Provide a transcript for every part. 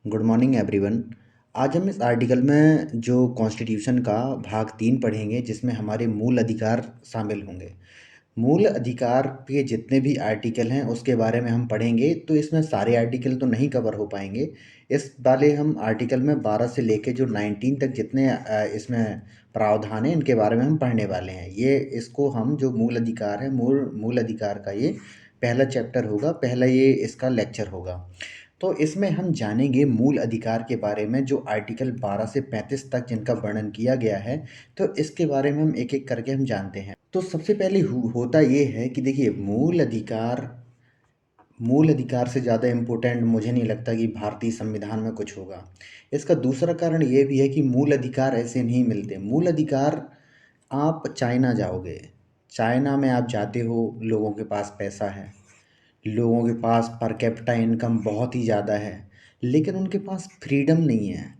Good morning everyone. आज हम इस आर्टिकल में जो कॉन्स्टिट्यूशन का भाग 3 पढ़ेंगे जिसमें हमारे मूल अधिकार शामिल होंगे। मूल अधिकार के जितने भी आर्टिकल हैं उसके बारे में हम पढ़ेंगे, तो इसमें सारे आर्टिकल तो नहीं कवर हो पाएंगे। इस वाले हम आर्टिकल में 12 से लेके जो 19 तक जितने इसमें प्रावधान हैं इनके बारे में हम पढ़ने वाले हैं। ये इसको हम जो मूल अधिकार है मूल मूल अधिकार का ये पहला चैप्टर होगा, पहला ये इसका लेक्चर होगा। तो इसमें हम जानेंगे मूल अधिकार के बारे में जो आर्टिकल 12 से 35 तक जिनका वर्णन किया गया है। तो इसके बारे में हम एक एक करके हम जानते हैं। तो सबसे पहले होता ये है कि देखिए मूल अधिकार से ज़्यादा इम्पोर्टेंट मुझे नहीं लगता कि भारतीय संविधान में कुछ होगा। इसका दूसरा कारण ये भी है कि मूल अधिकार ऐसे नहीं मिलते। मूल अधिकार आप चाइना जाओगे, चाइना में आप जाते हो, लोगों के पास पैसा है, लोगों के पास पर कैपिटा इनकम बहुत ही ज़्यादा है, लेकिन उनके पास फ्रीडम नहीं है।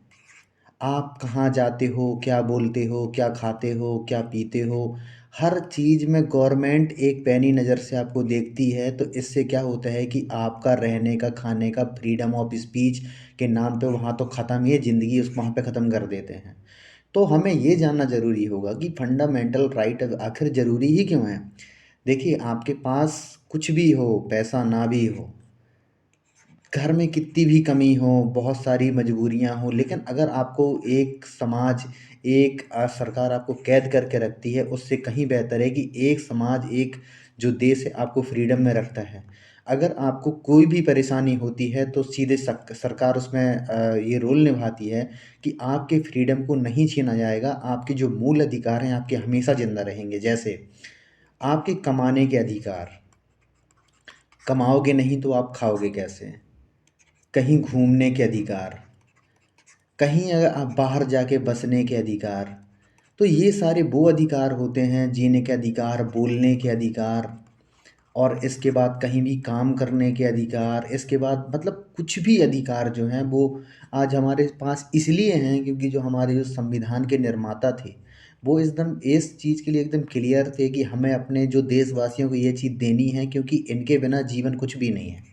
आप कहाँ जाते हो, क्या बोलते हो, क्या खाते हो, क्या पीते हो, हर चीज़ में गवर्नमेंट एक पैनी नज़र से आपको देखती है। तो इससे क्या होता है कि आपका रहने का, खाने का, फ्रीडम ऑफ स्पीच के नाम पे वहाँ तो ख़त्म ही है ज़िंदगी, उस वहाँ पे ख़त्म कर देते हैं। तो हमें ये जानना ज़रूरी होगा कि फंडामेंटल राइट आखिर ज़रूरी ही क्यों है। देखिए, आपके पास कुछ भी हो, पैसा ना भी हो, घर में कितनी भी कमी हो, बहुत सारी मजबूरियां हो, लेकिन अगर आपको एक समाज, एक सरकार आपको कैद करके रखती है, उससे कहीं बेहतर है कि एक समाज, एक जो देश है आपको फ्रीडम में रखता है। अगर आपको कोई भी परेशानी होती है तो सीधे सरकार उसमें ये रोल निभाती है कि आपके फ्रीडम को नहीं छीना जाएगा, आपके जो मूल अधिकार हैं आपके हमेशा जिंदा रहेंगे। जैसे आपके कमाने के अधिकार, कमाओगे नहीं तो आप खाओगे कैसे, कहीं घूमने के अधिकार, कहीं अगर आप बाहर जाके बसने के अधिकार। तो ये सारे वो अधिकार होते हैं, जीने के अधिकार, बोलने के अधिकार, और इसके बाद कहीं भी काम करने के अधिकार। इसके बाद मतलब कुछ भी अधिकार जो हैं वो आज हमारे पास इसलिए हैं क्योंकि जो हमारे जो संविधान के निर्माता थे वो एकदम इस चीज़ के लिए एकदम क्लियर थे कि हमें अपने जो देशवासियों को ये चीज़ देनी है, क्योंकि इनके बिना जीवन कुछ भी नहीं है।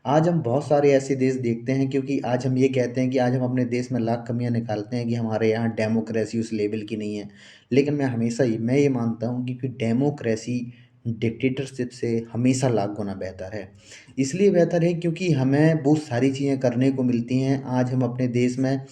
आज हम बहुत सारे ऐसे देश देखते हैं, क्योंकि आज हम ये कहते हैं कि आज हम अपने देश में लाख कमियां निकालते हैं कि हमारे यहाँ डेमोक्रेसी उस लेवल की नहीं है। लेकिन मैं ये मानता हूँ कि डेमोक्रेसी डिक्टेटरशिप से हमेशा लाख गुना बेहतर है। इसलिए बेहतर है क्योंकि हमें बहुत सारी चीज़ें करने को मिलती हैं। आज हम अपने देश में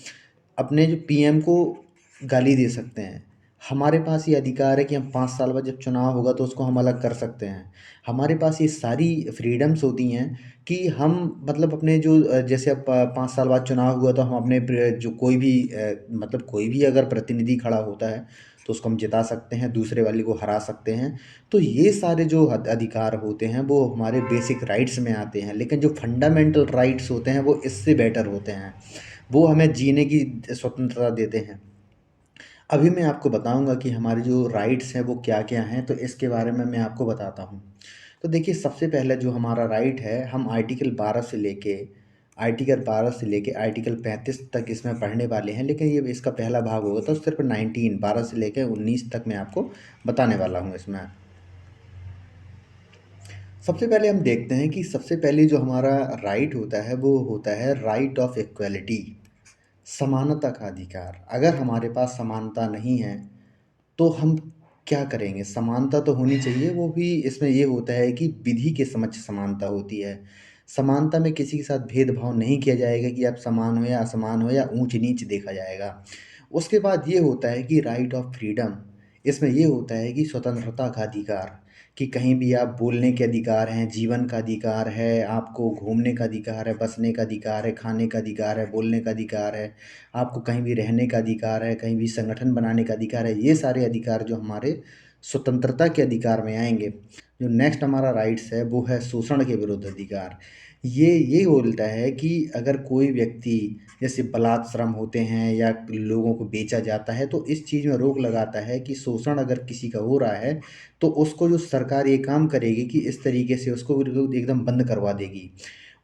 अपने जो पीएम को गाली दे सकते हैं। हमारे पास ये अधिकार है कि हम 5 साल बाद जब चुनाव होगा तो उसको हम अलग कर सकते हैं। हमारे पास ये सारी फ्रीडम्स होती हैं कि हम मतलब अपने जो जैसे अब 5 साल बाद चुनाव हुआ तो हम अपने जो कोई भी मतलब कोई भी अगर प्रतिनिधि खड़ा होता है तो उसको हम जिता सकते हैं, दूसरे वाले को हरा सकते हैं। तो ये सारे जो अधिकार होते हैं वो हमारे बेसिक राइट्स में आते हैं, लेकिन जो फंडामेंटल राइट्स होते हैं वो इससे बेटर होते हैं। वो हमें जीने की स्वतंत्रता देते हैं। अभी मैं आपको बताऊंगा कि हमारे जो राइट्स हैं वो क्या क्या हैं, तो इसके बारे में मैं आपको बताता हूँ। तो देखिए, सबसे पहले जो हमारा राइट है, हम आर्टिकल 12 से लेके आर्टिकल 35 तक इसमें पढ़ने वाले हैं, लेकिन ये इसका पहला भाग होगा तो सिर्फ 12 से लेकर 19 तक मैं आपको बताने वाला हूँ इसमें। सबसे पहले हम देखते हैं कि सबसे पहले जो हमारा राइट होता है वो होता है राइट ऑफ इक्वलिटी, समानता का अधिकार। अगर हमारे पास समानता नहीं है तो हम क्या करेंगे। समानता तो होनी चाहिए, वो भी इसमें ये होता है कि विधि के समक्ष समानता होती है। समानता में किसी के साथ भेदभाव नहीं किया जाएगा कि आप समान हो या असमान हो या ऊंच नीच देखा जाएगा। उसके बाद ये होता है कि राइट ऑफ फ्रीडम, इसमें ये होता है कि स्वतंत्रता का अधिकार, कि कहीं भी आप बोलने के अधिकार हैं, जीवन का अधिकार है, आपको घूमने का अधिकार है, बसने का अधिकार है, खाने का अधिकार है, बोलने का अधिकार है, आपको कहीं भी रहने का अधिकार है, कहीं भी संगठन बनाने का अधिकार है। ये सारे अधिकार जो हमारे स्वतंत्रता के अधिकार में आएंगे। जो नेक्स्ट हमारा राइट्स है वो है शोषण के विरुद्ध अधिकार। ये बोलता है कि अगर कोई व्यक्ति, जैसे बलात्श्रम होते हैं या लोगों को बेचा जाता है, तो इस चीज़ में रोक लगाता है कि शोषण अगर किसी का हो रहा है तो उसको जो सरकार ये काम करेगी कि इस तरीके से उसको बिल्कुल एकदम बंद करवा देगी।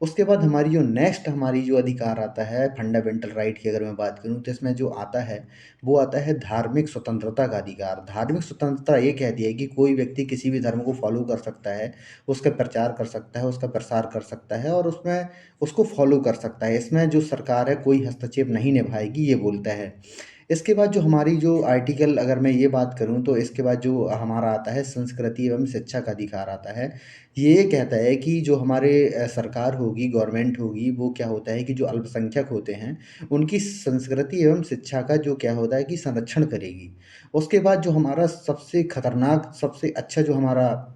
उसके बाद हमारी जो नेक्स्ट हमारी जो अधिकार आता है फंडामेंटल राइट की अगर मैं बात करूँ तो इसमें जो आता है वो आता है धार्मिक स्वतंत्रता का अधिकार। धार्मिक स्वतंत्रता ये कहती है कि कोई व्यक्ति किसी भी धर्म को फॉलो कर सकता है, उसका प्रचार कर सकता है, उसका प्रसार कर सकता है और उसमें उसको फॉलो कर सकता है। इसमें जो सरकार है कोई हस्तक्षेप नहीं निभाएगी ये बोलता है। इसके बाद जो हमारी जो आर्टिकल अगर मैं ये बात करूँ तो इसके बाद जो हमारा आता है संस्कृति एवं शिक्षा का अधिकार आता है। ये कहता है कि जो हमारे सरकार होगी, गवर्नमेंट होगी, वो क्या होता है कि जो अल्पसंख्यक होते हैं, उनकी संस्कृति एवं शिक्षा का जो क्या होता है कि संरक्षण करेगी। उसके बाद जो हमारा सबसे खतरनाक, सबसे अच्छा जो हमारा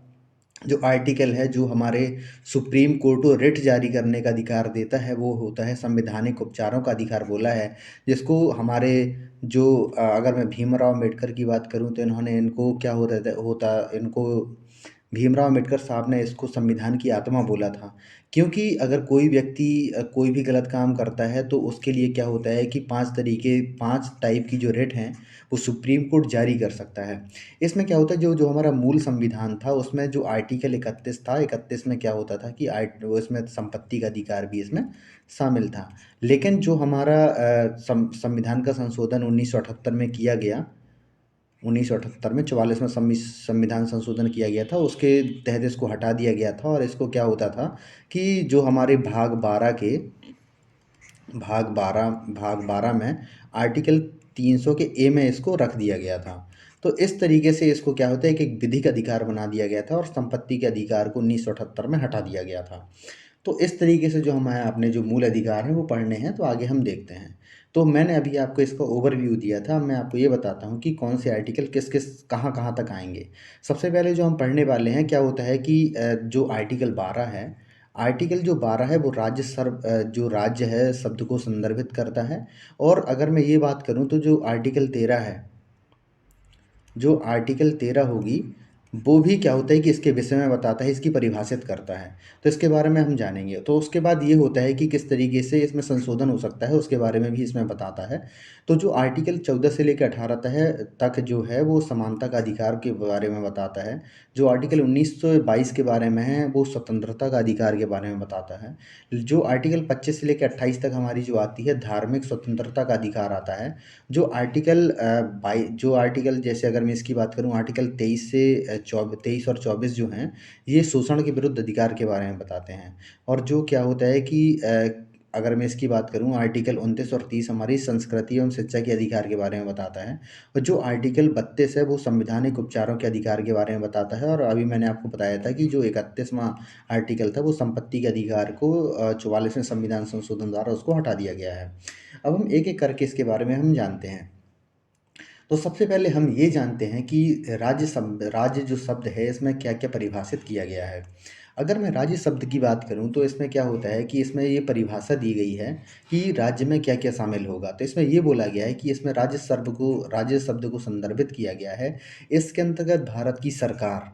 जो आर्टिकल है, जो हमारे सुप्रीम कोर्ट को रिट जारी करने का अधिकार देता है, वो होता है संवैधानिक उपचारों का अधिकार बोला है, जिसको हमारे जो अगर मैं भीमराव अम्बेडकर की बात करूँ तो इन्होंने इनको क्या होता इनको भीमराव अम्बेडकर साहब ने इसको संविधान की आत्मा बोला था। क्योंकि अगर कोई व्यक्ति कोई भी गलत काम करता है तो उसके लिए क्या होता है कि 5 टाइप की जो रिट हैं, वो सुप्रीम कोर्ट जारी कर सकता है। इसमें क्या होता है जो जो हमारा मूल संविधान था उसमें जो आर्टिकल 31 था, 31 में क्या होता था कि वो इसमें संपत्ति का अधिकार भी इसमें शामिल था। लेकिन जो हमारा संविधान का संशोधन 1978 में किया गया, 1978 में 44वां संविधान संशोधन किया गया था, उसके तहत इसको हटा दिया गया था और इसको क्या होता था कि जो हमारे भाग 12 में आर्टिकल 300 के ए में इसको रख दिया गया था। तो इस तरीके से इसको क्या होता है कि एक विधिक अधिकार बना दिया गया था और संपत्ति के अधिकार को 1978 में हटा दिया गया था। तो इस तरीके से जो हमें अपने जो मूल अधिकार हैं वो पढ़ने हैं, तो आगे हम देखते हैं। तो मैंने अभी आपको इसका ओवरव्यू दिया था, मैं आपको ये बताता हूँ कि कौन से आर्टिकल किस किस कहाँ कहाँ तक आएंगे। सबसे पहले जो हम पढ़ने वाले हैं क्या होता है कि जो आर्टिकल 12 है, आर्टिकल जो 12 है वो जो राज्य है शब्द को संदर्भित करता है। और अगर मैं ये बात करूँ तो जो आर्टिकल 13 है, जो आर्टिकल 13 होगी, वो भी क्या होता है कि इसके विषय में बताता है, इसकी परिभाषित करता है। तो इसके बारे में हम जानेंगे। तो उसके बाद ये होता है कि किस तरीके से इसमें संशोधन हो सकता है, उसके बारे में भी इसमें बताता है। तो जो आर्टिकल 14 से लेकर 18 तक जो है वो समानता का अधिकार के बारे में बताता है। जो आर्टिकल 1922 के बारे में है वो स्वतंत्रता का अधिकार के बारे में बताता है। जो आर्टिकल 25 से लेकर 28 तक हमारी जो आती है धार्मिक स्वतंत्रता का अधिकार आता है। जो आर्टिकल जैसे अगर मैं इसकी बात करूँ आर्टिकल 23 और 24 जो हैं, ये शोषण के विरुद्ध अधिकार के बारे में बताते हैं। और जो क्या होता है कि अगर मैं इसकी बात करूँ आर्टिकल 29 और 30 हमारी संस्कृति एवं शिक्षा के अधिकार के बारे में बताता है। और जो आर्टिकल 32 है वो संवैधानिक उपचारों के अधिकार के बारे में बताता है। और अभी मैंने आपको बताया था कि जो 31वां आर्टिकल था वो संपत्ति के अधिकार को 44वें संविधान संशोधन द्वारा उसको हटा दिया गया है। अब हम एक एक करके इसके बारे में हम जानते हैं। तो सबसे पहले हम ये जानते हैं कि राज्य जो शब्द है इसमें क्या क्या परिभाषित किया गया है। अगर मैं राज्य शब्द की बात करूं तो इसमें क्या होता है कि इसमें ये परिभाषा दी गई है कि राज्य में क्या क्या शामिल होगा। तो इसमें ये बोला गया है कि इसमें राज्य शब्द को संदर्भित किया गया है। इसके अंतर्गत भारत की सरकार,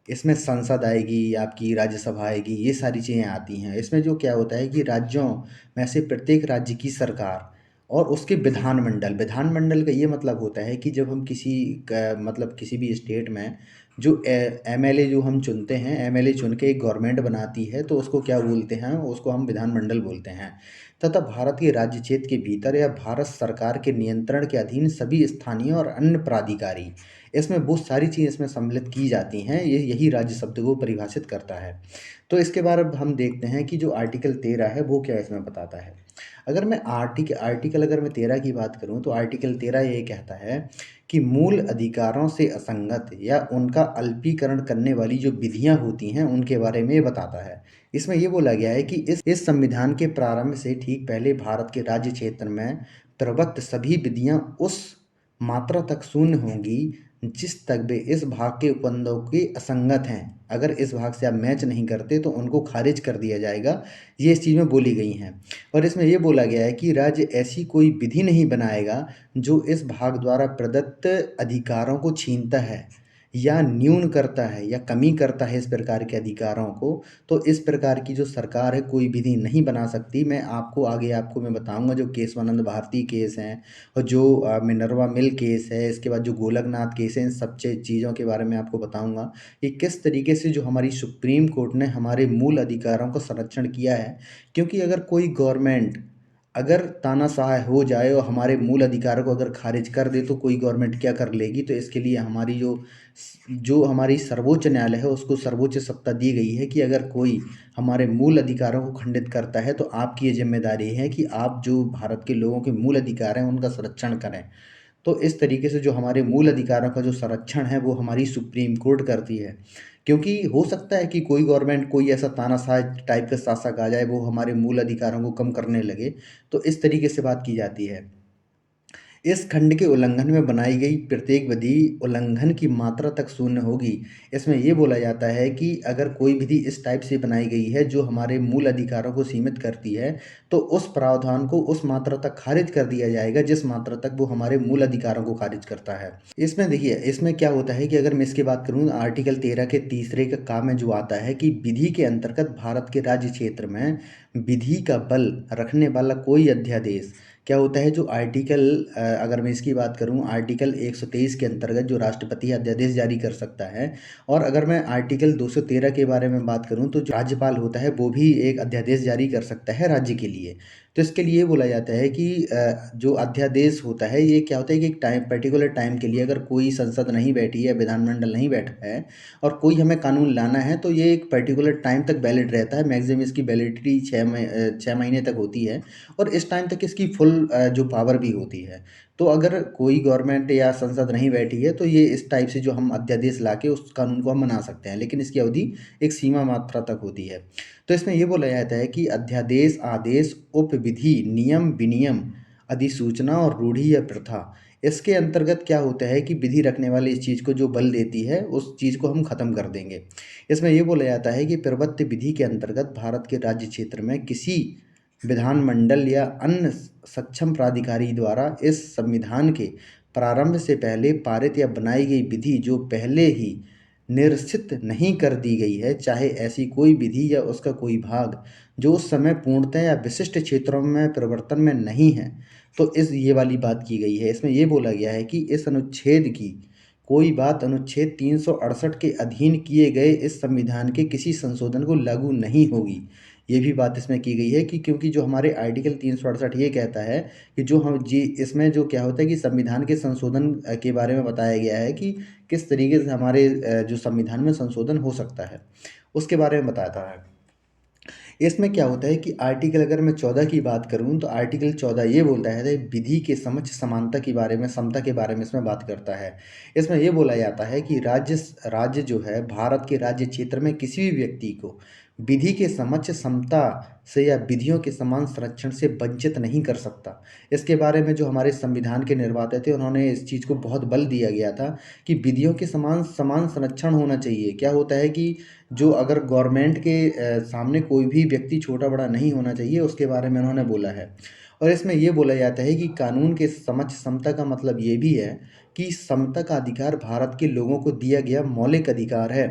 इसमें संसद आएगी, आपकी राज्यसभा आएगी, ये सारी चीज़ें आती हैं। इसमें जो क्या होता है कि राज्यों में से प्रत्येक राज्य की सरकार और उसके विधानमंडल, विधानमंडल का ये मतलब होता है कि जब हम मतलब किसी भी स्टेट में जो एमएलए जो हम चुनते हैं, एमएलए चुन के एक गवर्नमेंट बनाती है तो उसको क्या बोलते हैं, उसको हम विधानमंडल बोलते हैं। तथा भारत के राज्य क्षेत्र के भीतर या भारत सरकार के नियंत्रण के अधीन सभी स्थानीय और अन्य प्राधिकारी, इसमें बहुत सारी चीज़ इसमें सम्मिलित की जाती हैं। ये यही राज्य शब्द को परिभाषित करता है। तो इसके बाद अब हम देखते हैं कि जो आर्टिकल 13 है वो क्या इसमें बताता है। अगर मैं आर्टिकल अगर मैं 13 की बात करूँ तो आर्टिकल 13 ये कहता है कि मूल अधिकारों से असंगत या उनका अल्पीकरण करने वाली जो विधियाँ होती हैं उनके बारे में ये बताता है। इसमें ये बोला गया है कि इस संविधान के प्रारंभ से ठीक पहले भारत के राज्य क्षेत्र में प्रवृत्त सभी विधियाँ उस मात्रा तक शून्य होंगी जिस तक वे इस भाग के उपबंधों के असंगत हैं। अगर इस भाग से आप मैच नहीं करते तो उनको खारिज कर दिया जाएगा। ये इस चीज़ में बोली गई हैं। और इसमें ये बोला गया है कि राज्य ऐसी कोई विधि नहीं बनाएगा जो इस भाग द्वारा प्रदत्त अधिकारों को छीनता है या न्यून करता है या कमी करता है इस प्रकार के अधिकारों को, तो इस प्रकार की जो सरकार है कोई विधि नहीं बना सकती। मैं आपको आगे आपको मैं बताऊँगा जो केशवानंद भारती केस हैं और जो मिनर्वा मिल केस है, इसके बाद जो गोलकनाथ केस है, इन सब चीज़ों के बारे में आपको बताऊँगा कि किस तरीके से जो हमारी सुप्रीम कोर्ट ने हमारे मूल अधिकारों का संरक्षण किया है। क्योंकि अगर कोई गवर्नमेंट अगर तानाशाह हो जाए और हमारे मूल अधिकारों को अगर खारिज कर दे तो कोई गवर्नमेंट क्या कर लेगी, तो इसके लिए हमारी जो हमारी सर्वोच्च न्यायालय है उसको सर्वोच्च सत्ता दी गई है कि अगर कोई हमारे मूल अधिकारों को खंडित करता है तो आपकी ये जिम्मेदारी है कि आप जो भारत के लोगों के मूल अधिकार हैं उनका संरक्षण करें। तो इस तरीके से जो हमारे मूल अधिकारों का जो संरक्षण है वो हमारी सुप्रीम कोर्ट करती है। क्योंकि हो सकता है कि कोई गवर्नमेंट कोई ऐसा तानाशाह टाइप का शासक आ जाए वो हमारे मूल अधिकारों को कम करने लगे, तो इस तरीके से बात की जाती है। इस खंड के उल्लंघन में बनाई गई प्रत्येक विधि उल्लंघन की मात्रा तक शून्य होगी। इसमें ये बोला जाता है कि अगर कोई विधि इस टाइप से बनाई गई है जो हमारे मूल अधिकारों को सीमित करती है, तो उस प्रावधान को उस मात्रा तक खारिज कर दिया जाएगा जिस मात्रा तक वो हमारे मूल अधिकारों को खारिज करता है। इसमें देखिए, इसमें क्या होता है कि अगर मैं इसकी बात करूँ आर्टिकल 13 के तीसरे का काम में जो आता है कि विधि के अंतर्गत भारत के राज्य क्षेत्र में विधि का बल रखने वाला कोई अध्यादेश क्या होता है जो आर्टिकल अगर मैं इसकी बात करूं आर्टिकल 123 के अंतर्गत जो राष्ट्रपति अध्यादेश जारी कर सकता है। और अगर मैं आर्टिकल 213 के बारे में बात करूं तो जो राज्यपाल होता है वो भी एक अध्यादेश जारी कर सकता है राज्य के लिए। तो इसके लिए बोला जाता है कि जो अध्यादेश होता है ये क्या होता है कि एक टाइम पर्टिकुलर टाइम के लिए अगर कोई संसद नहीं बैठी है, विधानमंडल नहीं बैठा है और कोई हमें कानून लाना है तो ये एक पर्टिकुलर टाइम तक वैलिड रहता है। मैक्सिमम इसकी वैलिडिटी 6 महीने तक होती है और इस टाइम तक इसकी फुल जो पावर भी होती है। तो अगर कोई गवर्नमेंट या संसद नहीं बैठी है तो ये इस टाइप से जो हम अध्यादेश लाके उस कानून को हम बना सकते हैं, लेकिन इसकी अवधि एक सीमा मात्रा तक होती है। तो इसमें ये बोला जाता है कि अध्यादेश, आदेश, उपविधि, नियम, विनियम, अधिसूचना और रूढ़ि या प्रथा, इसके अंतर्गत क्या होता है कि विधि रखने वाली इस चीज़ को जो बल देती है उस चीज़ को हम ख़त्म कर देंगे। इसमें ये बोला जाता है कि प्रवर्त्य विधि के अंतर्गत भारत के राज्य क्षेत्र में किसी विधानमंडल या अन्य सक्षम प्राधिकारी द्वारा इस संविधान के प्रारंभ से पहले पारित या बनाई गई विधि जो पहले ही निरसित नहीं कर दी गई है, चाहे ऐसी कोई विधि या उसका कोई भाग जो उस समय पूर्णतः या विशिष्ट क्षेत्रों में परिवर्तन में नहीं है, तो इस ये वाली बात की गई है। इसमें ये बोला गया है कि इस अनुच्छेद की कोई बात अनुच्छेद 368 के अधीन किए गए इस संविधान के किसी संशोधन को लागू नहीं होगी। ये भी बात इसमें की गई है कि क्योंकि जो हमारे आर्टिकल 368 ये कहता है कि जो हम जी इसमें जो क्या होता है कि संविधान के संशोधन के बारे में बताया गया है कि किस तरीके से हमारे जो संविधान में संशोधन हो सकता है, उसके बारे में बताता है। इसमें क्या होता है कि आर्टिकल अगर मैं 14 की बात करूं तो आर्टिकल 14 ये बोलता है विधि के समक्ष समानता के बारे में, समता के बारे में इसमें बात करता है। इसमें ये बोला जाता है कि राज्य राज्य जो है भारत के राज्य क्षेत्र में किसी भी व्यक्ति को विधि के समक्ष समता से या विधियों के समान संरक्षण से वंचित नहीं कर सकता। इसके बारे में जो हमारे संविधान के निर्माता थे उन्होंने इस चीज़ को बहुत बल दिया गया था कि विधियों के समान समान संरक्षण होना चाहिए। क्या होता है कि जो अगर गवर्नमेंट के सामने कोई भी व्यक्ति छोटा बड़ा नहीं होना चाहिए, उसके बारे में उन्होंने बोला है। और इसमें ये बोला जाता है कि कानून के समक्ष समता का मतलब ये भी है कि समता का अधिकार भारत के लोगों को दिया गया मौलिक अधिकार है।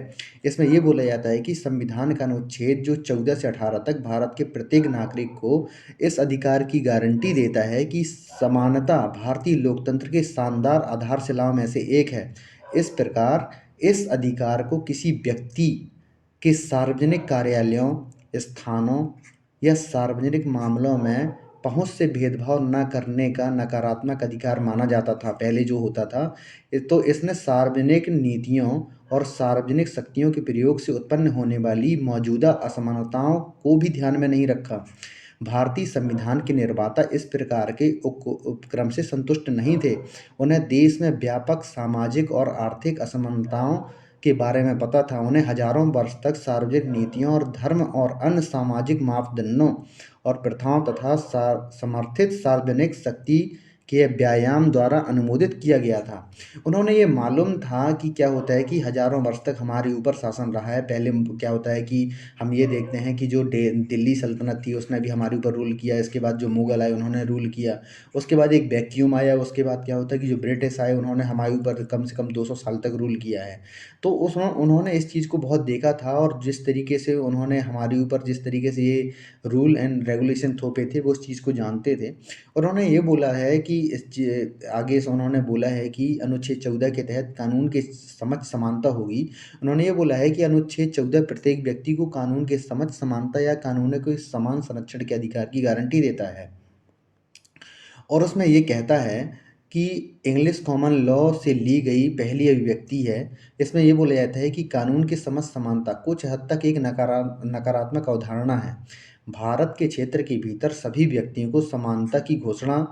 इसमें ये बोला जाता है कि संविधान का अनुच्छेद जो 14 से 18 तक भारत के प्रत्येक नागरिक को इस अधिकार की गारंटी देता है कि समानता भारतीय लोकतंत्र के शानदार आधारशिलाओं में से एक है। इस प्रकार इस अधिकार को किसी व्यक्ति कि सार्वजनिक कार्यालयों, स्थानों या सार्वजनिक मामलों में पहुंच से भेदभाव न करने का नकारात्मक अधिकार माना जाता था, पहले जो होता था। तो इसने सार्वजनिक नीतियों और सार्वजनिक शक्तियों के प्रयोग से उत्पन्न होने वाली मौजूदा असमानताओं को भी ध्यान में नहीं रखा। भारतीय संविधान के निर्माता इस प्रकार के उपक्रम से संतुष्ट नहीं थे। उन्हें देश में व्यापक सामाजिक और आर्थिक असमानताओं के बारे में पता था। उन्हें हजारों वर्ष तक सार्वजनिक नीतियों और धर्म और अन्य सामाजिक मापदंडों और प्रथाओं तथा समर्थित सार्वजनिक शक्ति के व्यायाम द्वारा अनुमोदित किया गया था। उन्होंने ये मालूम था कि क्या होता है कि हज़ारों वर्ष तक हमारे ऊपर शासन रहा है। पहले क्या होता है कि हम ये देखते हैं कि जो दिल्ली सल्तनत थी उसने भी हमारे ऊपर रूल किया, इसके बाद जो मुग़ल आए उन्होंने रूल किया, उसके बाद एक वैक्यूम आया, उसके बाद क्या होता है कि जो ब्रिटिश आए उन्होंने हमारे ऊपर कम से कम 200 साल तक रूल किया है। तो उन्होंने इस चीज़ को बहुत देखा था, और जिस तरीके से उन्होंने हमारे ऊपर जिस तरीके से ये रूल एंड रेगुलेशन थोपे थे वो उस चीज़ को जानते थे। उन्होंने ये बोला है कि आगे से उन्होंने बोला है कि अनुच्छेद 14 के तहत कानून की समझ समानता होगी। उन्होंने ये बोला है कि अनुच्छेद 14 प्रत्येक व्यक्ति को कानून के समझ समानता या कानून के समान संरक्षण के अधिकार की गारंटी देता है। और उसमें ये कहता है कि इंग्लिश कॉमन लॉ से ली गई पहली अभिव्यक्ति है। इसमें ये बोला जाता है कि कानून की समझ समानता कुछ हद तक एक नकारात्मक अवधारणा है। भारत के क्षेत्र के भीतर सभी व्यक्तियों को समानता की घोषणा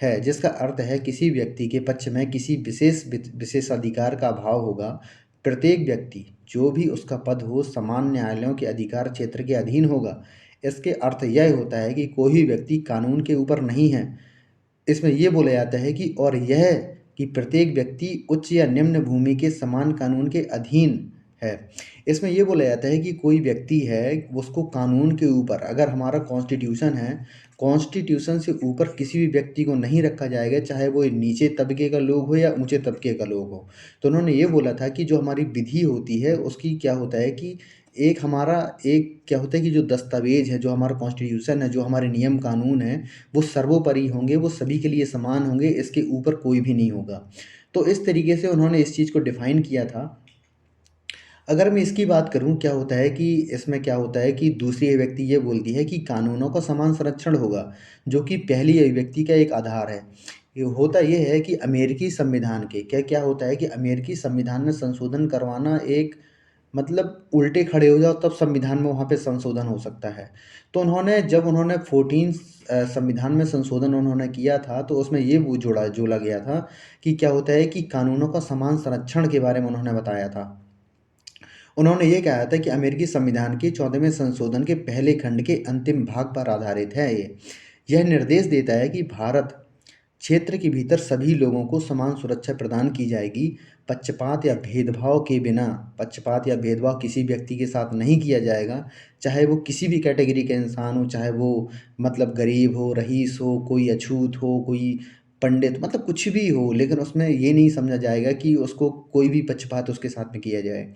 है, जिसका अर्थ है किसी व्यक्ति के पक्ष में किसी विशेषाधिकार का अभाव होगा। प्रत्येक व्यक्ति, जो भी उसका पद हो, समान न्यायालयों के अधिकार क्षेत्र के अधीन होगा। इसके अर्थ यह होता है कि कोई भी व्यक्ति कानून के ऊपर नहीं है। इसमें ये बोला जाता है कि और यह कि प्रत्येक व्यक्ति उच्च या निम्न भूमि के समान कानून के अधीन है। इसमें ये बोला जाता है कि कोई व्यक्ति है, उसको कानून के ऊपर, अगर हमारा कॉन्स्टिट्यूशन है, कॉन्स्टिट्यूशन से ऊपर किसी भी व्यक्ति को नहीं रखा जाएगा, चाहे वो नीचे तबके का लोग हो या ऊंचे तबके का लोग हो। तो उन्होंने ये बोला था कि जो हमारी विधि होती है उसकी क्या होता है कि एक क्या होता है कि जो दस्तावेज है, जो हमारा कॉन्स्टिट्यूशन है, जो हमारे नियम कानून है, वो सर्वोपरि होंगे, वो सभी के लिए समान होंगे, इसके ऊपर कोई भी नहीं होगा। तो इस तरीके से उन्होंने इस चीज़ को डिफ़ाइन किया था। अगर मैं इसकी बात करूँ, क्या होता है कि इसमें क्या होता है कि दूसरी अभिव्यक्ति ये बोलती है कि कानूनों का समान संरक्षण होगा, जो कि पहली अभिव्यक्ति का एक आधार है। ये होता ये है कि अमेरिकी संविधान के क्या-क्या होता है कि अमेरिकी संविधान में संशोधन करवाना एक मतलब उल्टे खड़े हो जाओ तब संविधान में वहाँ पे संशोधन हो सकता है। तो जब उन्होंने 14 संविधान में संशोधन उन्होंने किया था, तो उसमें ये वो जोड़ा गया था कि क्या होता है कि कानूनों का समान संरक्षण के बारे में उन्होंने बताया था। उन्होंने ये कहा था कि अमेरिकी संविधान के 14वें संशोधन के पहले खंड के अंतिम भाग पर आधारित है ये। यह निर्देश देता है कि भारत क्षेत्र के भीतर सभी लोगों को समान सुरक्षा प्रदान की जाएगी। पक्षपात या भेदभाव किसी व्यक्ति के साथ नहीं किया जाएगा, चाहे वो किसी भी कैटेगरी का इंसान हो, चाहे वो मतलब गरीब हो, रईस हो, कोई अछूत हो, कोई पंडित, मतलब कुछ भी हो, लेकिन उसमें ये नहीं समझा जाएगा कि उसको कोई भी पक्षपात उसके साथ में किया जाए।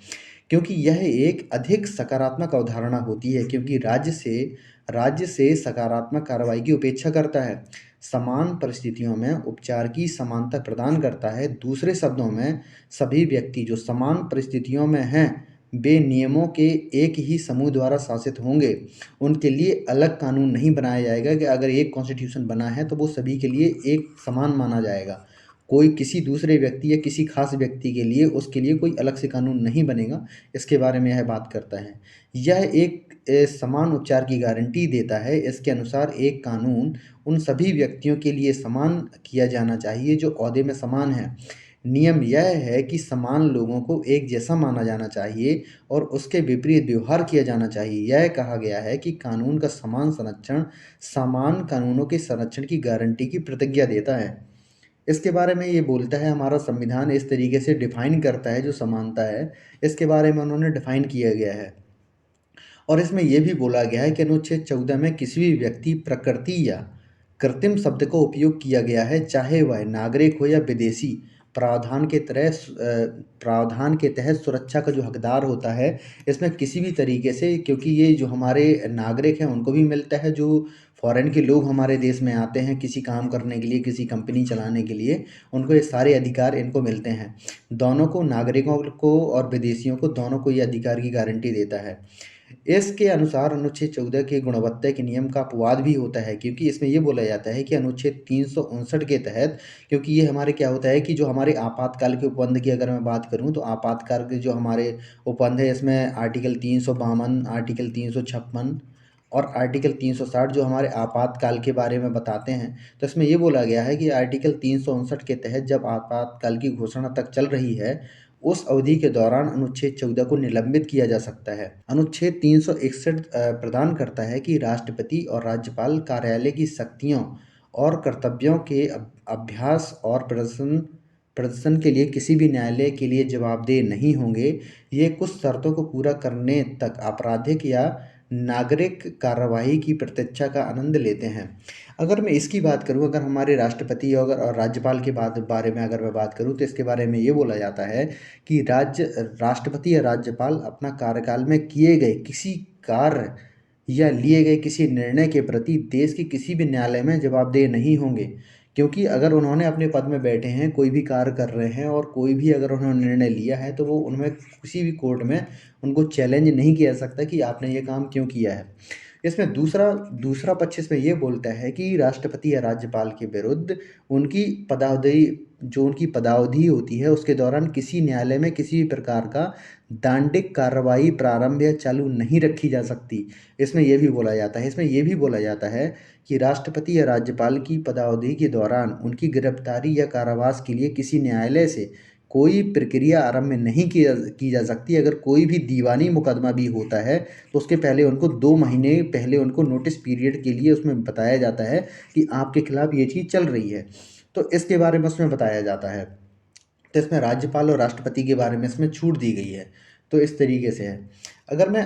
क्योंकि यह एक अधिक सकारात्मक अवधारणा होती है, क्योंकि राज्य से सकारात्मक कार्रवाई की अपेक्षा करता है, समान परिस्थितियों में उपचार की समानता प्रदान करता है। दूसरे शब्दों में, सभी व्यक्ति जो समान परिस्थितियों में हैं, वे नियमों के एक ही समूह द्वारा शासित होंगे। उनके लिए अलग कानून नहीं बनाया जाएगा कि अगर एक कॉन्स्टिट्यूशन बना है तो वो सभी के लिए एक समान माना जाएगा। कोई किसी दूसरे व्यक्ति या किसी खास व्यक्ति के लिए उसके लिए कोई अलग से कानून नहीं बनेगा। इसके बारे में यह बात करता है। यह एक समान उपचार की गारंटी देता है। इसके अनुसार एक कानून उन सभी व्यक्तियों के लिए समान किया जाना चाहिए जो ओहदे में समान हैं। नियम यह है कि समान लोगों को एक जैसा माना जाना चाहिए और उसके विपरीत व्यवहार किया जाना चाहिए। यह कहा गया है कि कानून का समान संरक्षण समान कानूनों के संरक्षण की गारंटी की प्रतिज्ञा देता है। इसके बारे में ये बोलता है, हमारा संविधान इस तरीके से डिफाइन करता है जो समानता है, इसके बारे में उन्होंने डिफाइन किया गया है। और इसमें यह भी बोला गया है कि अनुच्छेद 14 में किसी भी व्यक्ति, प्रकृति या कृत्रिम शब्द का उपयोग किया गया है, चाहे वह नागरिक हो या विदेशी, प्रावधान के तहत सुरक्षा का जो हकदार होता है। इसमें किसी भी तरीके से, क्योंकि ये जो हमारे नागरिक हैं उनको भी मिलता है, जो फॉरेन के लोग हमारे देश में आते हैं किसी काम करने के लिए, किसी कंपनी चलाने के लिए, उनको ये सारे अधिकार इनको मिलते हैं। दोनों को, नागरिकों को और विदेशियों को, दोनों को ये अधिकार की गारंटी देता है। इसके अनुसार अनुच्छेद 14 के गुणवत्ता के नियम का अपवाद भी होता है, क्योंकि इसमें ये बोला जाता है कि अनुच्छेद 359 के तहत, क्योंकि ये हमारे क्या होता है कि जो हमारे आपातकाल के उपबंध की अगर मैं बात करूँ, तो आपातकाल के जो हमारे उपबंध है, इसमें आर्टिकल 352, आर्टिकल 356 और आर्टिकल 360 जो हमारे आपातकाल के बारे में बताते हैं। तो इसमें ये बोला गया है कि आर्टिकल 359 के तहत जब आपातकाल की घोषणा तक चल रही है, उस अवधि के दौरान अनुच्छेद 14 को निलंबित किया जा सकता है। अनुच्छेद 361 प्रदान करता है कि राष्ट्रपति और राज्यपाल कार्यालय की शक्तियों और कर्तव्यों के अभ्यास और प्रदर्शन प्रदर्शन के लिए किसी भी न्यायालय के लिए जवाबदेह नहीं होंगे। ये कुछ शर्तों को पूरा करने तक आपराधिक या नागरिक कार्रवाई की प्रतीक्षा का आनंद लेते हैं। अगर मैं इसकी बात करूं, अगर हमारे राष्ट्रपति और राज्यपाल के बारे में अगर मैं बात करूं, तो इसके बारे में ये बोला जाता है कि राष्ट्रपति या राज्यपाल अपना कार्यकाल में किए गए किसी कार्य या लिए गए किसी निर्णय के प्रति देश के किसी भी न्यायालय में जवाबदेह नहीं होंगे। क्योंकि अगर उन्होंने अपने पद में बैठे हैं, कोई भी कार्य कर रहे हैं और कोई भी अगर उन्होंने निर्णय लिया है, तो वो उनमें किसी भी कोर्ट में उनको चैलेंज नहीं किया जा सकता कि आपने ये काम क्यों किया है। इसमें दूसरा दूसरा पक्ष इसमें ये बोलता है कि राष्ट्रपति या राज्यपाल के विरुद्ध उनकी पदावधि होती है, उसके दौरान किसी न्यायालय में किसी भी प्रकार का दांडिक कार्रवाई प्रारंभ या चालू नहीं रखी जा सकती। इसमें यह भी बोला जाता है इसमें यह भी बोला जाता है कि राष्ट्रपति या राज्यपाल की पदावधि के दौरान उनकी गिरफ्तारी या कारावास के लिए किसी न्यायालय से कोई प्रक्रिया आरंभ नहीं की जा सकती। अगर कोई भी दीवानी मुकदमा भी होता है, तो उसके पहले उनको 2 महीने पहले उनको नोटिस पीरियड के लिए उसमें बताया जाता है कि आपके खिलाफ ये चीज़ चल रही है। तो इसके बारे में उसमें बताया जाता है। तो इसमें राज्यपाल और राष्ट्रपति के बारे में इसमें छूट दी गई है। तो इस तरीके से है। अगर मैं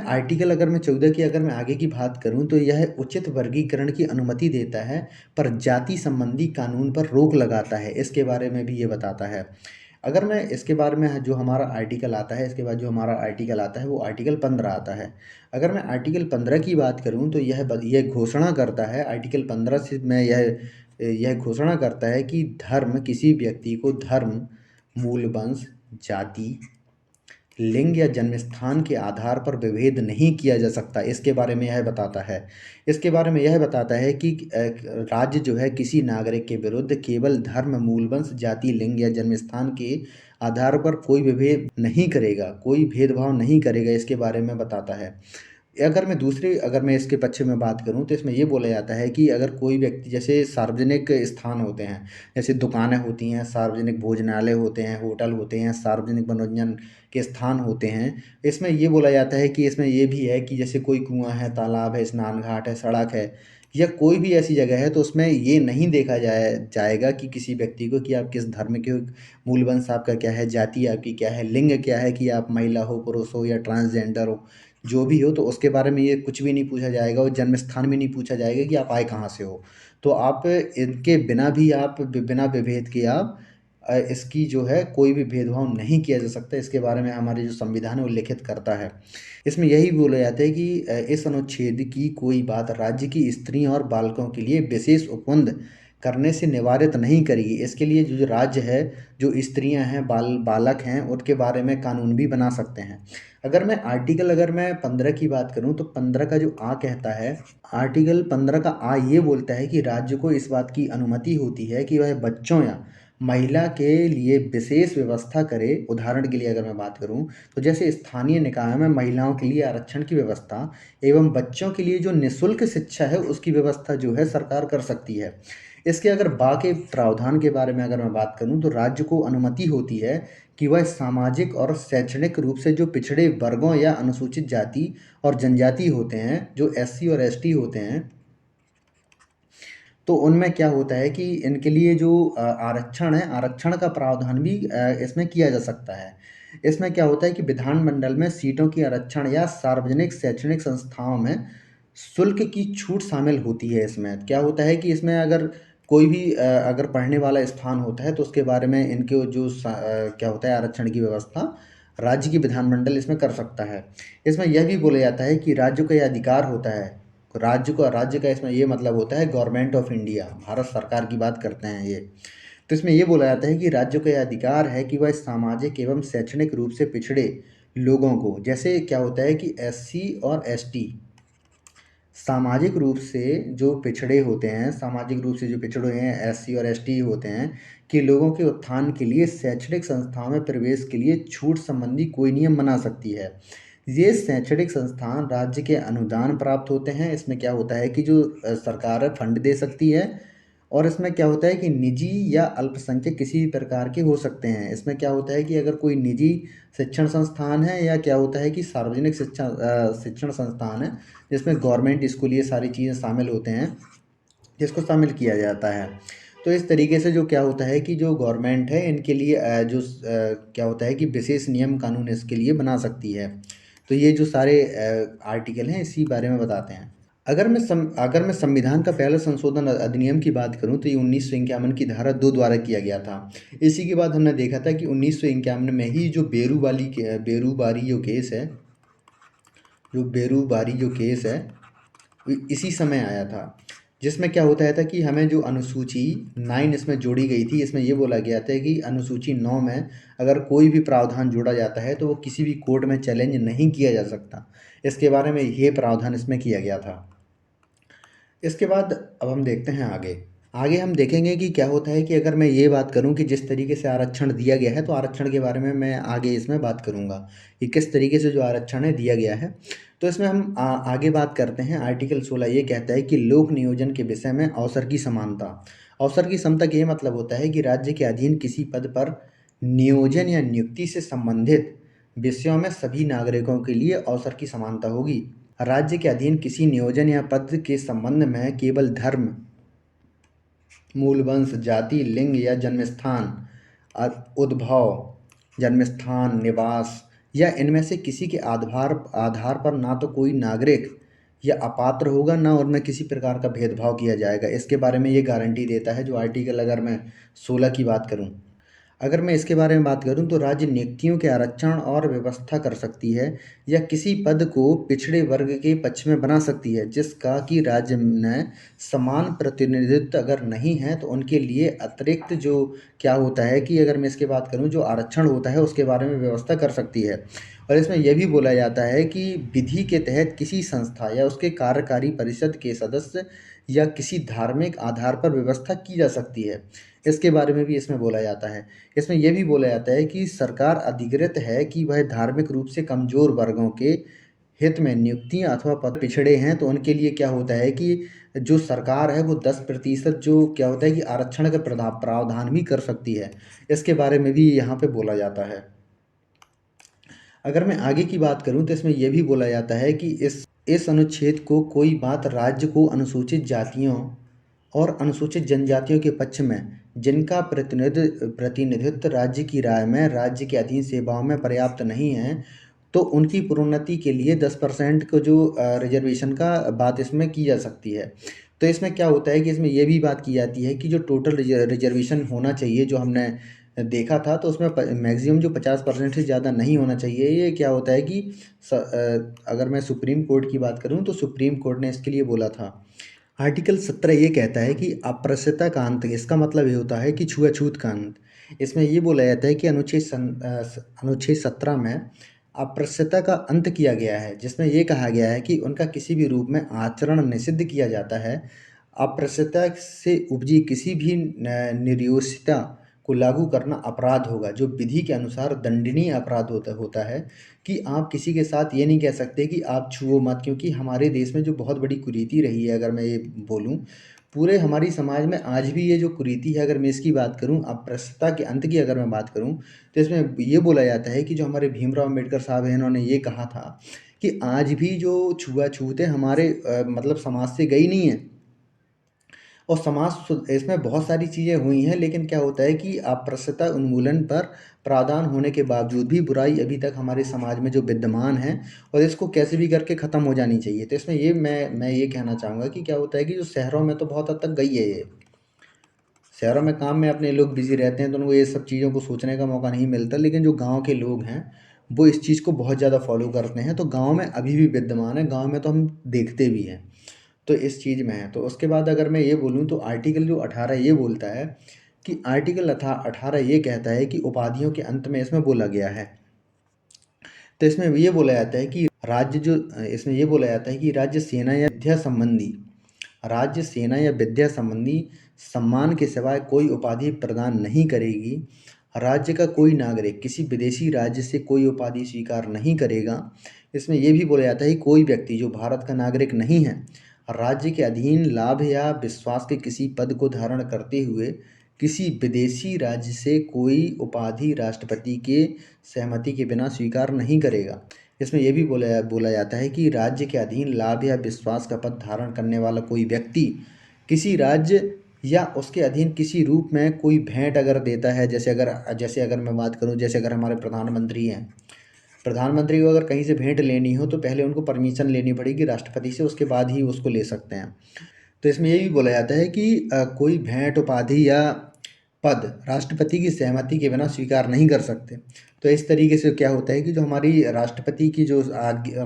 14 की अगर मैं आगे की बात करूँ, तो यह उचित वर्गीकरण की अनुमति देता है, पर जाति संबंधी कानून पर रोक लगाता है। इसके बारे में भी ये बताता है। अगर मैं इसके बारे में जो हमारा आर्टिकल आता है, इसके बाद जो हमारा आर्टिकल आता है वो आर्टिकल 15 आता है। अगर मैं आर्टिकल 15 की बात करूँ, तो यह घोषणा करता है, आर्टिकल 15 से मैं यह घोषणा करता है कि धर्म किसी व्यक्ति को धर्म, मूल वंश, जाति, लिंग या जन्म स्थान के आधार पर विभेद नहीं किया जा सकता। इसके बारे में यह बताता है। इसके बारे में यह बताता है कि राज्य जो है किसी नागरिक के विरुद्ध केवल धर्म, मूल वंश, जाति, लिंग या जन्म स्थान के आधार पर कोई विभेद नहीं करेगा, कोई भेदभाव नहीं करेगा। इसके बारे में बताता है। अगर मैं इसके पक्ष में बात करूं, तो इसमें ये बोला जाता है कि अगर कोई व्यक्ति, जैसे सार्वजनिक स्थान होते हैं, जैसे दुकानें होती हैं, सार्वजनिक भोजनालय होते हैं, होटल होते हैं, सार्वजनिक मनोरंजन के स्थान होते हैं, इसमें ये बोला जाता है कि इसमें ये भी है कि जैसे कोई कुआं है, तालाब है, स्नान घाट है, सड़क है, या कोई भी ऐसी जगह है, तो उसमें ये नहीं देखा जाएगा कि किसी व्यक्ति को कि आप किस धर्म के हो, मूल वंश आपका क्या है, जाति आपकी क्या है, लिंग क्या है, कि आप महिला हो, पुरुष हो या ट्रांसजेंडर हो, जो भी हो, तो उसके बारे में ये कुछ भी नहीं पूछा जाएगा, और जन्म स्थान भी नहीं पूछा जाएगा कि आप आए कहाँ से हो। तो आप इनके बिना भी आप बिना विभेद के आप इसकी जो है कोई भी भेदभाव नहीं किया जा सकता। इसके बारे में हमारे जो संविधान है वो लिखित करता है। इसमें यही बोला जाता है कि इस अनुच्छेद की कोई बात राज्य की स्त्रियों और बालकों के लिए विशेष उपबंध करने से निवारित नहीं करेगी। इसके लिए जो जो राज्य है, जो स्त्रियां हैं, बालक हैं, उनके बारे में कानून भी बना सकते हैं। अगर मैं 15 की बात करूं, तो 15 का जो आ कहता है, आर्टिकल 15 का आ ये बोलता है कि राज्य को इस बात की अनुमति होती है कि वह बच्चों या महिला के लिए विशेष व्यवस्था करे। उदाहरण के लिए अगर मैं बात करूं, तो जैसे स्थानीय निकायों में महिलाओं के लिए आरक्षण की व्यवस्था एवं बच्चों के लिए जो निःशुल्क शिक्षा है उसकी व्यवस्था जो है सरकार कर सकती है। इसके अगर बाकी प्रावधान के बारे में अगर मैं बात करूं, तो राज्य को अनुमति होती है कि वह सामाजिक और शैक्षणिक रूप से जो पिछड़े वर्गों या अनुसूचित जाति और जनजाति होते हैं, जो एससी और एसटी होते हैं, तो उनमें क्या होता है कि इनके लिए जो आरक्षण है, आरक्षण का प्रावधान भी इसमें किया जा सकता है। इसमें क्या होता है कि विधानमंडल में सीटों की आरक्षण या सार्वजनिक शैक्षणिक संस्थाओं में शुल्क की छूट शामिल होती है। इसमें क्या होता है कि इसमें अगर कोई भी अगर पढ़ने वाला स्थान होता है, तो उसके बारे में इनके क्या होता है, आरक्षण की व्यवस्था राज्य की विधानमंडल इसमें कर सकता है। इसमें यह भी बोला जाता है कि राज्य को यह अधिकार होता है, राज्य का इसमें ये मतलब होता है गवर्नमेंट ऑफ इंडिया, भारत सरकार की बात करते हैं ये। तो इसमें ये बोला जाता है कि राज्य का यह अधिकार है कि वह सामाजिक एवं शैक्षणिक रूप से पिछड़े लोगों को, जैसे क्या होता है कि एससी और एसटी, सामाजिक रूप से जो पिछड़े होते हैं, सामाजिक रूप से जो पिछड़े हैं, एससी और एसटी होते हैं, कि लोगों के उत्थान के लिए शैक्षणिक संस्थाओं में प्रवेश के लिए छूट संबंधी कोई नियम बना सकती है। ये शैक्षणिक संस्थान राज्य के अनुदान प्राप्त होते हैं। इसमें क्या होता है कि जो सरकार है फंड दे सकती है, और इसमें क्या होता है कि निजी या अल्पसंख्यक किसी भी प्रकार के हो सकते हैं। इसमें क्या होता है कि अगर कोई निजी शिक्षण संस्थान है, या क्या होता है कि सार्वजनिक शिक्षण संस्थान है, जिसमें गवर्नमेंट स्कूल ये सारी चीज़ें शामिल होते हैं, जिसको शामिल किया जाता है। तो इस तरीके से जो क्या होता है कि जो गवर्नमेंट है इनके लिए क्या होता है कि विशेष नियम कानून इसके लिए बना सकती है। तो ये जो सारे आर्टिकल हैं इसी बारे में बताते हैं। अगर मैं संविधान का पहला संशोधन अधिनियम की बात करूं तो ये 1951 की धारा 2 द्वारा किया गया था। इसी के बाद हमने देखा था कि 1951 में ही जो बेरूबारी जो केस है इसी समय आया था, जिसमें क्या होता है था कि हमें जो अनुसूची 9 इसमें जोड़ी गई थी, इसमें ये बोला गया था कि अनुसूची 9 में अगर कोई भी प्रावधान जोड़ा जाता है तो वो किसी भी कोर्ट में चैलेंज नहीं किया जा सकता। इसके बारे में ये प्रावधान इसमें किया गया था। इसके बाद अब हम देखते हैं आगे। आगे हम देखेंगे कि क्या होता है कि अगर मैं ये बात करूं कि जिस तरीके से आरक्षण दिया गया है, तो आरक्षण के बारे में मैं आगे इसमें बात करूंगा कि किस तरीके से जो आरक्षण है दिया गया है। तो इसमें हम आगे बात करते हैं। आर्टिकल 16 ये कहता है कि लोक नियोजन के विषय में अवसर की समानता। अवसर की समता का ये मतलब होता है कि राज्य के अधीन किसी पद पर नियोजन या नियुक्ति से संबंधित विषयों में सभी नागरिकों के लिए अवसर की समानता होगी। राज्य के अधीन किसी नियोजन या पद के संबंध में केवल धर्म, मूल वंश, जाति, लिंग या जन्मस्थान, उद्भव, जन्मस्थान, निवास या इनमें से किसी के आधार आधार पर ना तो कोई नागरिक या अपात्र होगा, ना उनमें किसी प्रकार का भेदभाव किया जाएगा। इसके बारे में ये गारंटी देता है जो आर्टिकल, अगर मैं 16 की बात करूं। अगर मैं इसके बारे में बात करूं तो राज्य नियुक्तियों के आरक्षण और व्यवस्था कर सकती है या किसी पद को पिछड़े वर्ग के पक्ष में बना सकती है जिसका कि राज्य में समान प्रतिनिधित्व अगर नहीं है, तो उनके लिए अतिरिक्त जो क्या होता है कि अगर मैं इसके बात करूं जो आरक्षण होता है उसके बारे में व्यवस्था कर सकती है। और इसमें यह भी बोला जाता है कि विधि के तहत किसी संस्था या उसके कार्यकारी परिषद के सदस्य या किसी धार्मिक आधार पर व्यवस्था की जा सकती है। इसके बारे में भी इसमें बोला जाता है। इसमें यह भी बोला जाता है कि सरकार अधिकृत है कि वह धार्मिक रूप से कमजोर वर्गों के हित में नियुक्तियां अथवा पद पिछड़े हैं तो उनके लिए क्या होता है कि जो सरकार है वो 10% जो क्या होता है कि आरक्षण का प्रावधान भी कर सकती है। इसके बारे में भी यहाँ पे बोला जाता है। अगर मैं आगे की बात करूं तो इसमें यह भी बोला जाता है कि इस अनुच्छेद को कोई बात राज्य को अनुसूचित जातियों और अनुसूचित जनजातियों के पक्ष में जिनका प्रतिनिधित्व राज्य की राय में राज्य के अधीन सेवाओं में पर्याप्त नहीं है, तो उनकी प्रोन्नति के लिए 10% को जो रिजर्वेशन का बात इसमें की जा सकती है। तो इसमें क्या होता है कि इसमें यह भी बात की जाती है कि जो टोटल रिजर्वेशन होना चाहिए जो हमने देखा था, तो उसमें मैक्सिमम जो 50% से ज़्यादा नहीं होना चाहिए। ये क्या होता है कि अगर मैं सुप्रीम कोर्ट की बात करूं तो सुप्रीम कोर्ट ने इसके लिए बोला था। आर्टिकल 17 ये कहता है कि अप्रसृता का अंत, इसका मतलब ये होता है कि छुआछूत का अंत। इसमें ये बोला जाता है कि अनुच्छेद 17 में अप्रसृता का अंत किया गया है, जिसमें ये कहा गया है कि उनका किसी भी रूप में आचरण निषिद्ध किया जाता है। अप्रसृता से उपजी किसी भी निर्योसिता को लागू करना अपराध होगा, जो विधि के अनुसार दंडनीय अपराध होता है। कि आप किसी के साथ ये नहीं कह सकते कि आप छुओ मत, क्योंकि हमारे देश में जो बहुत बड़ी कुरीति रही है, अगर मैं ये बोलूँ, पूरे हमारी समाज में आज भी ये जो कुरीति है, अगर मैं इसकी बात करूँ, अप्रसृता के अंत की अगर मैं बात करूँ, तो इसमें ये बोला जाता है कि जो हमारे भीमराव अम्बेडकर साहब हैं, इन्होंने ये कहा था कि आज भी जो छुआछूत है हमारे मतलब समाज से गई नहीं है। और इसमें बहुत सारी चीज़ें हुई हैं, लेकिन क्या होता है कि अप्रसृता उन्मूलन पर प्रावधान होने के बावजूद भी बुराई अभी तक हमारे समाज में जो विद्यमान है, और इसको कैसे भी करके ख़त्म हो जानी चाहिए। तो इसमें ये मैं ये कहना चाहूँगा कि क्या होता है कि जो शहरों में तो बहुत हद तक गई है ये। शहरों में काम में अपने लोग बिज़ी रहते हैं तो उनको ये सब चीज़ों को सोचने का मौका नहीं मिलता, लेकिन जो गाँव के लोग हैं वो इस चीज़ को बहुत ज़्यादा फॉलो करते हैं। तो गाँव में अभी भी विद्यमान है, गाँव में तो हम देखते भी हैं। तो इस चीज़ में है। तो उसके बाद अगर मैं ये बोलूँ तो आर्टिकल जो 18 ये बोलता है कि आर्टिकल 18 ये कहता है कि उपाधियों के अंत में इसमें बोला गया है। तो इसमें ये बोला जाता है कि इसमें ये बोला जाता है कि राज्य सेना या विद्या संबंधी सम्मान के सिवाय कोई उपाधि प्रदान नहीं करेगी। राज्य का कोई नागरिक किसी विदेशी राज्य से कोई उपाधि स्वीकार नहीं करेगा। इसमें यह भी बोला जाता है कि कोई व्यक्ति जो भारत का नागरिक नहीं है, राज्य के अधीन लाभ या विश्वास के किसी पद को धारण करते हुए किसी विदेशी राज्य से कोई उपाधि राष्ट्रपति के सहमति के बिना स्वीकार नहीं करेगा। इसमें यह भी बोला जाता है कि राज्य के अधीन लाभ या विश्वास का पद धारण करने वाला कोई व्यक्ति किसी राज्य या उसके अधीन किसी रूप में कोई भेंट अगर देता है, जैसे अगर मैं बात करूँ, जैसे अगर हमारे प्रधानमंत्री हैं, प्रधानमंत्री को अगर कहीं से भेंट लेनी हो तो पहले उनको परमिशन लेनी पड़ेगी राष्ट्रपति से, उसके बाद ही उसको ले सकते हैं। तो इसमें ये भी बोला जाता है कि कोई भेंट, उपाधि या पद राष्ट्रपति की सहमति के बिना स्वीकार नहीं कर सकते। तो इस तरीके से क्या होता है कि जो हमारी राष्ट्रपति की जो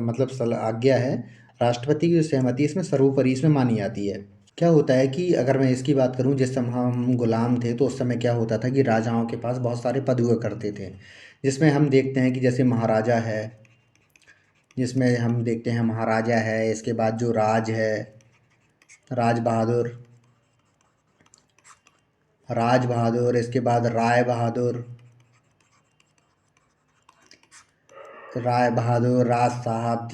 मतलब आज्ञा है, राष्ट्रपति की जो सहमति इसमें सर्वोपरि इसमें मानी जाती है। क्या होता है कि अगर मैं इसकी बात करूं, जिस समय हम गुलाम थे तो उस समय क्या होता था कि राजाओं के पास बहुत सारे पद हुआ करते थे, जिसमें हम देखते हैं कि जैसे महाराजा है, जिसमें हम देखते हैं महाराजा है, इसके बाद जो राज है, राज बहादुर, इसके बाद राय बहादुर, राज साहब,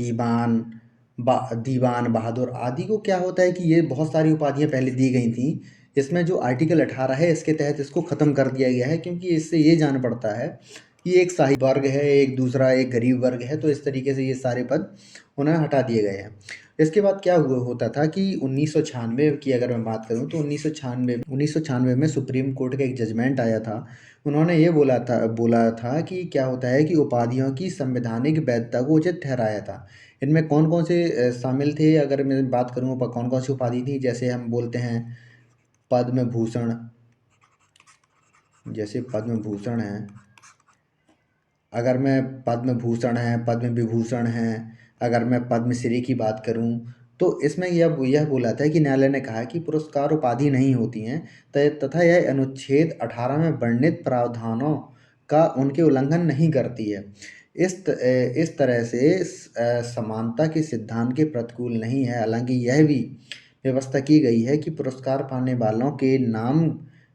दीवान बहादुर आदि को क्या होता है कि ये बहुत सारी उपाधियां पहले दी गई थी। इसमें जो आर्टिकल 18 है इसके तहत इसको ख़त्म कर दिया गया है, क्योंकि इससे ये जान पड़ता है कि एक शाही वर्ग है, एक दूसरा एक गरीब वर्ग है, तो इस तरीके से ये सारे पद उन्हें हटा दिए गए हैं। इसके बाद क्या हुआ होता था कि 1996 की अगर मैं बात करूं तो 1996 में सुप्रीम कोर्ट का एक जजमेंट आया था। उन्होंने ये बोला था कि क्या होता है कि उपाधियों की संवैधानिक वैधता को उचित ठहराया था। इनमें कौन कौन से शामिल थे, अगर मैं बात करूँ कौन कौन सी उपाधि थी, जैसे हम बोलते हैं पद्म भूषण, जैसे पद्म भूषण है, अगर मैं पद्म भूषण है, पद्म विभूषण है, अगर मैं पद्मश्री की बात करूं, तो इसमें यह बोला था कि न्यायालय ने कहा कि पुरस्कार उपाधि नहीं होती हैं, तथा यह अनुच्छेद 18 में वर्णित प्रावधानों का उनके उल्लंघन नहीं करती है। इस तरह से समानता के सिद्धांत के प्रतिकूल नहीं है। हालांकि यह भी व्यवस्था की गई है कि पुरस्कार पाने वालों के नाम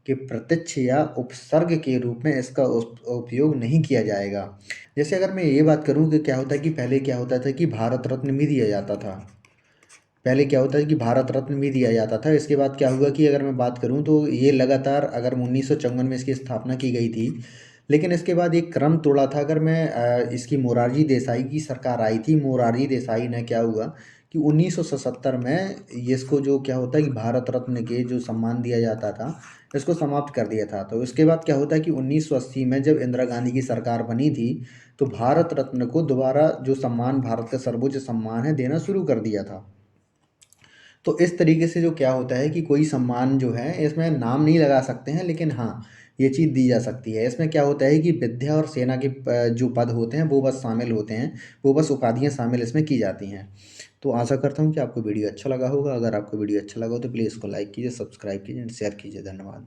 के प्रत्यक्ष या उपसर्ग के रूप में इसका उपयोग नहीं किया जाएगा। जैसे अगर मैं ये बात करूं कि क्या होता है कि पहले क्या होता था कि भारत रत्न भी दिया जाता था। पहले क्या होता है कि भारत रत्न भी दिया जाता था। इसके बाद क्या हुआ कि अगर मैं बात करूं तो ये लगातार, अगर 1954 में इसकी स्थापना की गई थी, लेकिन इसके बाद एक क्रम तोड़ा था। अगर मैं इसकी मोरारजी देसाई की सरकार आई थी, मोरारजी देसाई ने क्या हुआ कि 1977 में इसको जो क्या होता है कि भारत रत्न के जो सम्मान दिया जाता था इसको समाप्त कर दिया था। तो इसके बाद क्या होता है कि 1980 में जब इंदिरा गांधी की सरकार बनी थी तो भारत रत्न को दोबारा जो सम्मान, भारत का सर्वोच्च सम्मान है, देना शुरू कर दिया था। तो इस तरीके से जो क्या होता है कि कोई सम्मान जो है इसमें नाम नहीं लगा सकते हैं, लेकिन हाँ ये चीज़ दी जा सकती है। इसमें क्या होता है कि विद्या और सेना के जो पद होते हैं वो बस शामिल होते हैं, वो बस उपाधियाँ शामिल इसमें की जाती हैं। तो आशा करता हूँ कि आपको वीडियो अच्छा लगा होगा। अगर आपको वीडियो अच्छा लगा हो तो प्लीज़ इसको लाइक कीजिए, सब्सक्राइब कीजिए एंड शेयर कीजिए। धन्यवाद।